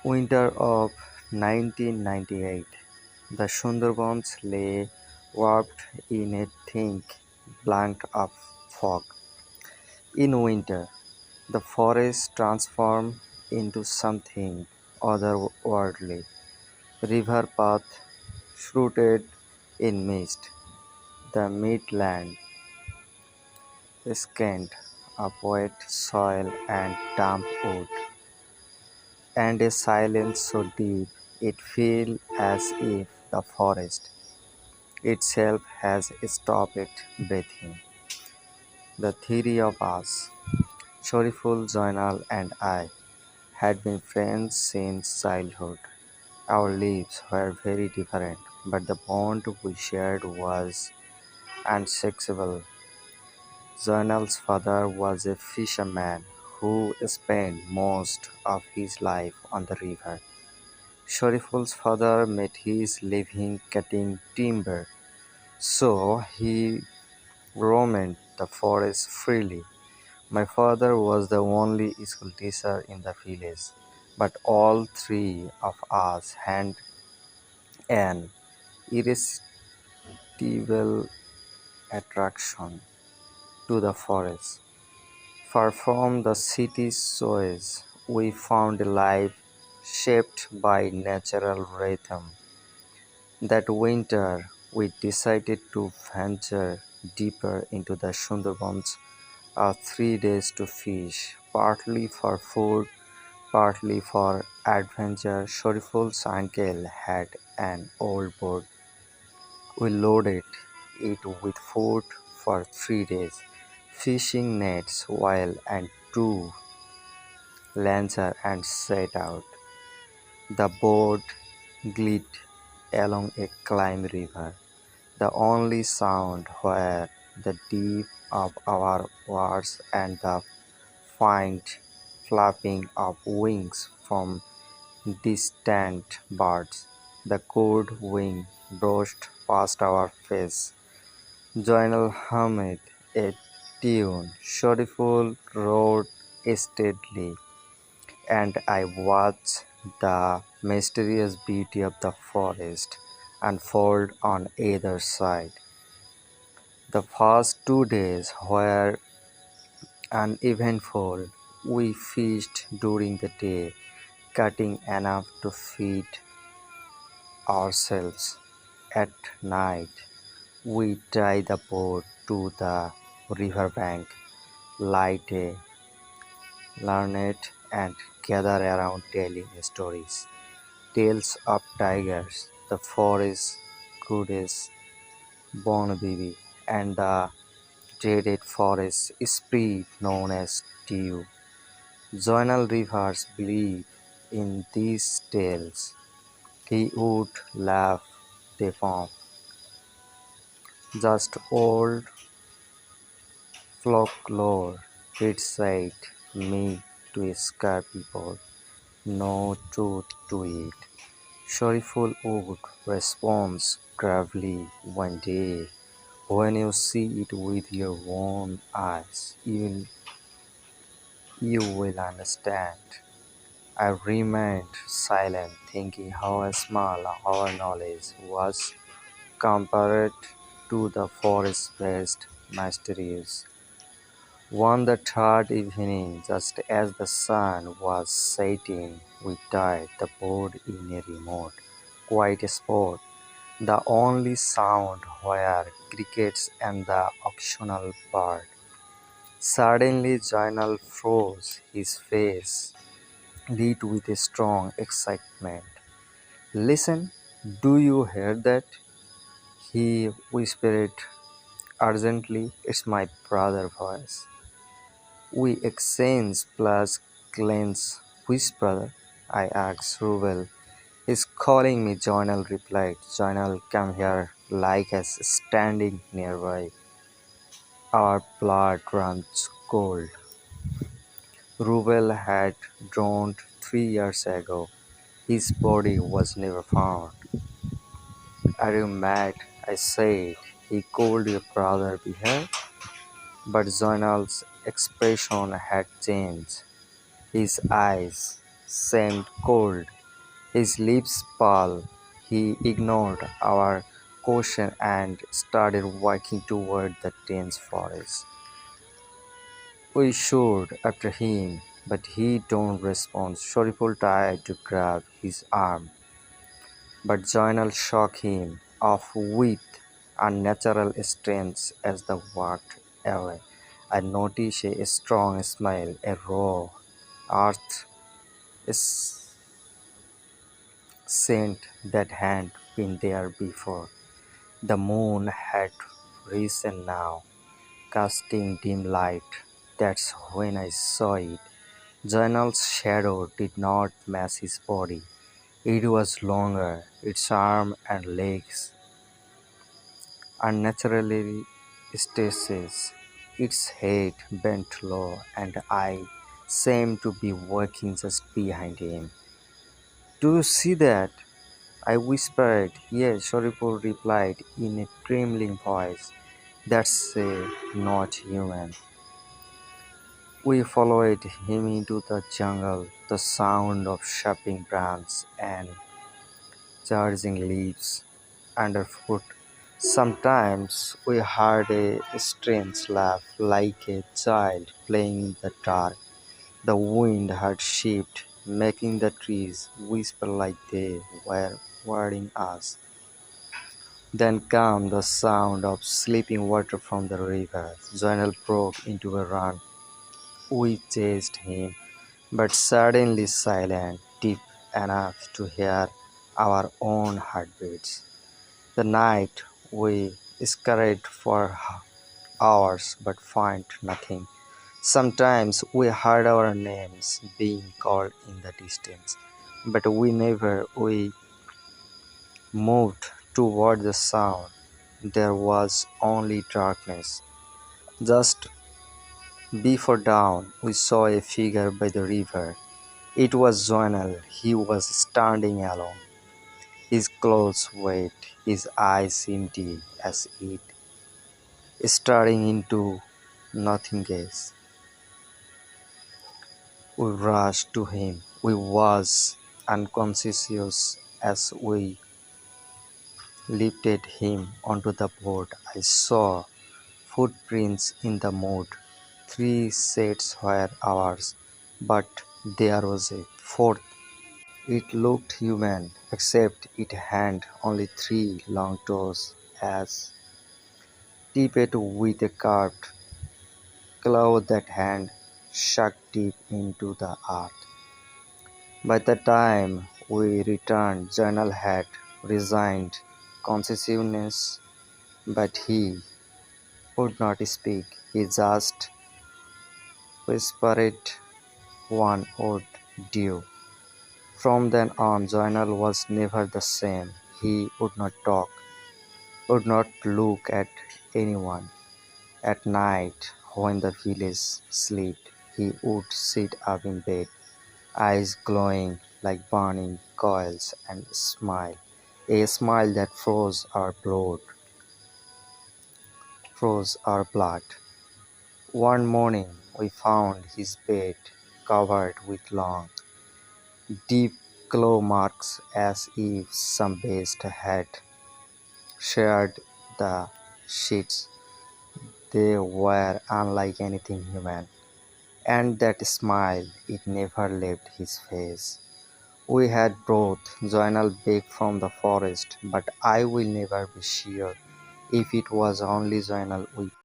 Winter of 1998. The Sundarbans lay wrapped in a thick blanket of fog. In winter, the forest transformed into something otherworldly. River path shrouded in mist, the midland scant of wet soil and damp wood, and a silence so deep it feels as if the forest itself has stopped breathing. The three of us, Shariful, Zainal, and I, had been friends since childhood. Our lives were very different, but the bond we shared was unshakable. Zainal's father was a fisherman who spent most of his life on the river. Shariful's father made his living cutting timber, so he roamed the forest freely. My father was the only school teacher in the village, but all three of us had an irresistible attraction to the forest. Far from the city's joys, we found a life shaped by natural rhythm. That winter, we decided to venture deeper into the Sundarbans 3 days to fish, partly for food, partly for adventure. Shariful's uncle had an old boat. We loaded it with food for 3 days, fishing nets, while and two lancer and set out. The boat glided along a climb river, the only sound were the dip of our oars and the faint flapping of wings from distant birds. The cold wind brushed past our face. Joinal hummed a tune. Shoriful rode steadily, and I watched the mysterious beauty of the forest unfold on either side. The first 2 days were uneventful. We fished during the day, cutting enough to feed ourselves. At night, we tie the boat to the riverbank, light a lantern, and gather around telling stories. Tales of tigers, the forest goddess Bonbibi, and the dreaded forest spirit known as Dew. Zonal rivers believe in these tales. He would laugh them off. Just old folklore, it said me to scare people. No truth to it. Shariful would respond gravely one day. When you see it with your own eyes, you will understand. I remained silent, thinking how small our knowledge was compared to the forest's vast mysteries. On the third evening, just as the sun was setting, we tied the boat in a remote, quiet spot. The only sound were crickets and the occasional bird. Suddenly, Jainal froze, his face lit with a strong excitement. Listen, do you hear that? He whispered urgently. It's my brother's voice. We exchanged plus glances. Which brother? I asked Rubel. He's calling me, Journal replied. Journal, come here, like us standing nearby. Our blood runs cold. Rubel had drowned 3 years ago. His body was never found. Are you mad? I said. He called your brother be here. But Journal's expression had changed. His eyes seemed cold, his lips pale. He ignored our caution and started walking toward the dense forest. We shouted after him, but he didn't respond. Shariful tried to grab his arm, but Joinal shook him off with unnatural strength as they walked away. I noticed a strong smell, a raw earth scent that hadn't been there before. The moon had risen now, casting dim light. That's when I saw it. Journal's shadow did not match his body. It was longer, its arms and legs unnaturally stretched, its head bent low, and I seemed to be walking just behind him. Do you see that? I whispered. Yes, Sharipur replied in a trembling voice. That's not human. We followed him into the jungle, the sound of chopping branches and charging leaves underfoot. Sometimes we heard a strange laugh like a child playing in the dark. The wind had shifted, making the trees whisper like they were warning us. Then came the sound of slipping water from the river. Journal broke into a run. We chased him, but suddenly silent, deep enough to hear our own heartbeats. The night we scurried for hours but found nothing. Sometimes we heard our names being called in the distance, but we moved toward the sound. There was only darkness. Just before dawn, we saw a figure by the river. It was Joanel. He was standing alone, his clothes wet, his eyes empty as if staring into nothingness. We rushed to him. We was unconscious as we lifted him onto the boat. I saw footprints in the mud. Three sets were ours, but there was a fourth. It looked human, except it had only three long toes, as tipped with a curved claw that had sunk deep into the earth. By the time we returned, Journal had regained consciousness, but he would not speak. He just whispered one word, "Due." From then on, Journal was never the same. He would not talk, would not look at anyone. At night, when the village slept, he would sit up in bed, eyes glowing like burning coals, and smile. A smile that froze our blood. One morning we found his bed covered with long, deep claw marks as if some beast had shared the sheets. They were unlike anything human, and that smile, it never left his face. We had brought Joinal back from the forest, but I will never be sure if it was only Joinal we